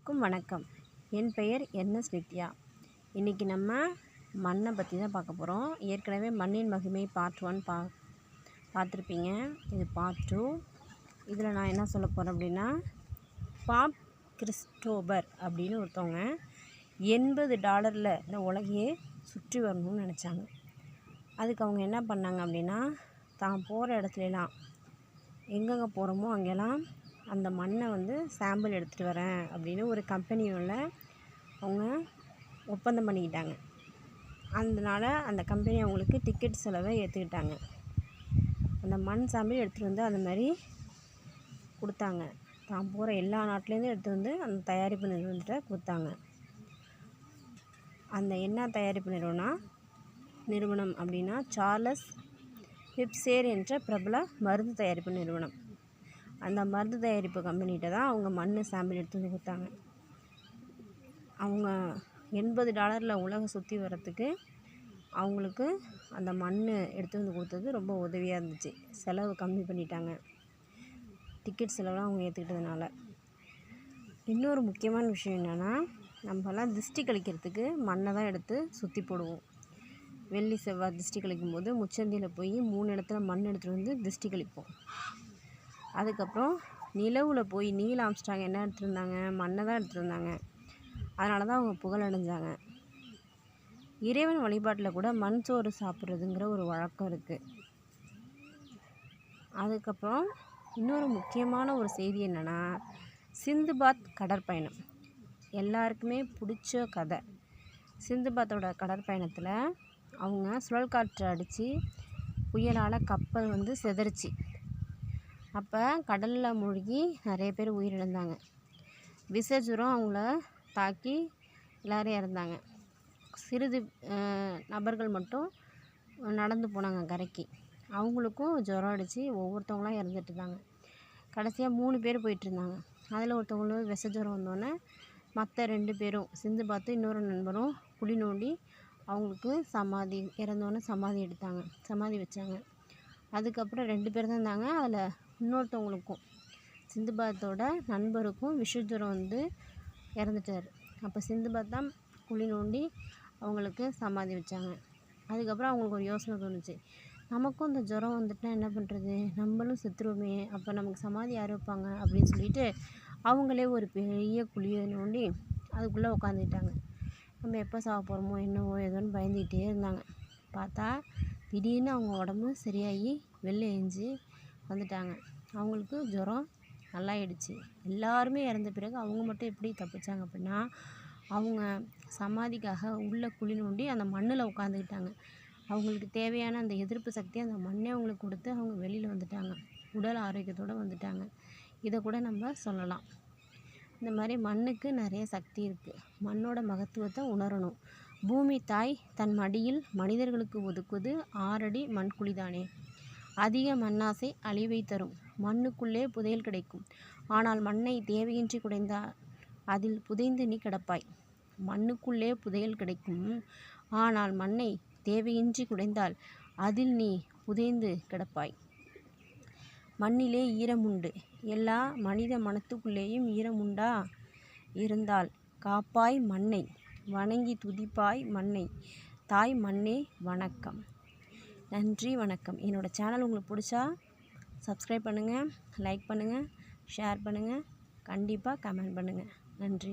அனைவருக்கும் வணக்கம். என் பெயர் என்எஸ் நித்யா. இன்றைக்கி நம்ம மண்ணை பற்றி தான் பார்க்க போகிறோம். ஏற்கனவே மண்ணின் மகிமை பார்ட் 1 பார்த்துருப்பீங்க. இது பார்ட் 2. இதில் நான் என்ன சொல்ல போகிறேன் அப்படின்னா, பாப் கிறிஸ்டோபர் அப்படின்னு ஒருத்தவங்க $80 இந்த உலகையே சுற்றி வரணும்னு நினச்சாங்க. அதுக்கு அவங்க என்ன பண்ணாங்க அப்படின்னா, தான் போகிற இடத்துலலாம் எங்கெங்கே போகிறோமோ அங்கெல்லாம் அந்த மண்ணை சாம்பிள் எடுத்துகிட்டு வரேன் அப்படின்னு ஒரு கம்பெனியோட அவங்க ஒப்பந்தம் பண்ணிக்கிட்டாங்க. அதனால் அந்த கம்பெனி அவங்களுக்கு டிக்கெட் செலவை ஏற்றுக்கிட்டாங்க. அந்த மண் சாம்பிள் எடுத்துகிட்டு அந்த மாதிரி கொடுத்தாங்க. தான் போகிற எல்லா நாட்டிலேருந்து எடுத்துகிட்டு அந்த தயாரிப்பு நிறுவனத்தை கொடுத்தாங்க. அந்த என்ன தயாரிப்பு நிறுவனம் அப்படின்னா சார்லஸ் பிப்சேர் என்ற பிரபல மருந்து தயாரிப்பு நிறுவனம். அந்த மருந்து தயாரிப்பு கம்பெனிகிட்ட தான் அவங்க மண் சாம்பிள் எடுத்து கொடுத்தாங்க. அவங்க $80 உலகம் சுற்றி வர்றதுக்கு அவங்களுக்கு அந்த மண் எடுத்து கொடுத்தது ரொம்ப உதவியாக இருந்துச்சு. செலவு கம்மி பண்ணிட்டாங்க. டிக்கெட் செலவெலாம் அவங்க ஏற்றுக்கிட்டதுனால. இன்னொரு முக்கியமான விஷயம் என்னென்னா, நம்மலாம் திருஷ்டி கழிக்கிறதுக்கு மண்ணை தான் எடுத்து சுற்றி போடுவோம். வெள்ளி செவ்வாய் திருஷ்டி கழிக்கும்போது முச்சந்தியில் போய் 3 இடத்துல மண் எடுத்துகிட்டு திருஷ்டி கழிப்போம். அதுக்கப்புறம் நிலவில் போய் நீல் ஆம்ஸ்ட்ராங் என்ன எடுத்துருந்தாங்க, மண்ணை தான் எடுத்துருந்தாங்க. அதனால தான் அவங்க புகழடைஞ்சாங்க. இறைவன் வழிபாட்டில் கூட மண் சோறு சாப்பிட்றதுங்கிற ஒரு வழக்கம் இருக்குது. அதுக்கப்புறம் இன்னொரு முக்கியமான ஒரு செய்தி என்னென்னா, சிந்துபாத் கடற்பயணம் எல்லாருக்குமே பிடிச்ச கதை. சிந்துபாத்தோட கடற்பயணத்தில் அவங்க சுழல் காற்று அடித்து புயலால் கப்பல் சிதறிச்சு. அப்போ கடலில் மூழ்கி நிறைய பேர் உயிரிழந்தாங்க. விஷஜுரம் அவங்கள தாக்கி எல்லோரும் இறந்தாங்க. சிறிது நபர்கள் மட்டும் நடந்து போனாங்க கரைக்கு. அவங்களுக்கும் ஜுரம் அடித்து ஒவ்வொருத்தவங்களாம் இறந்துட்டு இருந்தாங்க. கடைசியாக 3 பேர் போயிட்டுருந்தாங்க. அதில் ஒருத்தவங்களுக்கு விஷஜுரம் வந்தோடனே மற்ற 2 பேரும் சிந்து பார்த்து இன்னொரு நண்பரும் குழி நோண்டி அவங்களுக்கு இறந்தோடனே சமாதி வச்சாங்க. அதுக்கப்புறம் 2 பேர் தான் இருந்தாங்க. அதில் இன்னொருத்தவங்களுக்கும் சிந்துபாத்தோட நண்பருக்கும் விஷஜுரம் இறந்துட்டார். அப்போ சிந்துபாத் தான் குழி நோண்டி அவங்களுக்கு சமாதி வச்சாங்க. அதுக்கப்புறம் அவங்களுக்கு ஒரு யோசனை தோணுச்சு, நமக்கும் இந்த ஜுரம் வந்துட்டால் என்ன பண்ணுறது, நம்மளும் செத்துருவோமே, அப்போ நமக்கு சமாதி யார் வைப்பாங்க அப்படின்னு சொல்லிட்டு அவங்களே ஒரு பெரிய குழியை நோண்டி அதுக்குள்ளே உட்காந்துக்கிட்டாங்க. நம்ம எப்போ சாக போகிறோமோ என்னவோ ஏதோன்னு பயந்துக்கிட்டே இருந்தாங்க. பார்த்தா திடீர்னு அவங்க உடம்பு சரியாகி வெளில எஞ்சி வந்துட்டாங்க. அவங்களுக்கு ஜுரம் நல்லாயிடுச்சு. எல்லாருமே இறந்த பிறகு அவங்க மட்டும் எப்படி தப்பிச்சாங்க அப்படின்னா, அவங்க சமாதிக்காக உள்ளே குழி நோண்டி அந்த மண்ணில் உட்காந்துக்கிட்டாங்க. அவங்களுக்கு தேவையான அந்த எதிர்ப்பு சக்தி அந்த மண்ணே அவங்களுக்கு கொடுத்து அவங்க வெளியில் வந்துட்டாங்க. உடல் ஆரோக்கியத்தோடு வந்துட்டாங்க. இதை கூட நம்ம சொல்லலாம். இந்த மாதிரி மண்ணுக்கு நிறைய சக்தி இருக்குது. மண்ணோட மகத்துவத்தை உணரணும். பூமி தாய் தன் மடியில் மனிதர்களுக்கு ஒதுக்குவது 6 அடி மண்குழி தானே. அதிக மண்ணாசை அழிவை தரும். மண்ணுக்குள்ளே புதையல் கிடைக்கும். ஆனால் மண்ணை தேவையின்றி குடைந்தால் அதில் புதைந்து நீ கிடப்பாய். மண்ணுக்குள்ளே புதையல் கிடைக்கும். ஆனால் மண்ணை தேவையின்றி குடைந்தால் அதில் நீ புதைந்து கிடப்பாய். மண்ணிலே ஈரமுண்டு. எல்லா மனித மனத்துக்குள்ளேயும் ஈரமுண்டா? இருந்தால் காப்பாய் மண்ணை, வணங்கி துதிப்பாய் மண்ணை. தாய் மண்ணே வணக்கம். நன்றி, வணக்கம். என்னோடய சேனல் உங்களுக்கு பிடிச்சா சப்ஸ்கிரைப் பண்ணுங்கள், லைக் பண்ணுங்கள், ஷேர் பண்ணுங்கள், கண்டிப்பாக கமெண்ட் பண்ணுங்கள். நன்றி.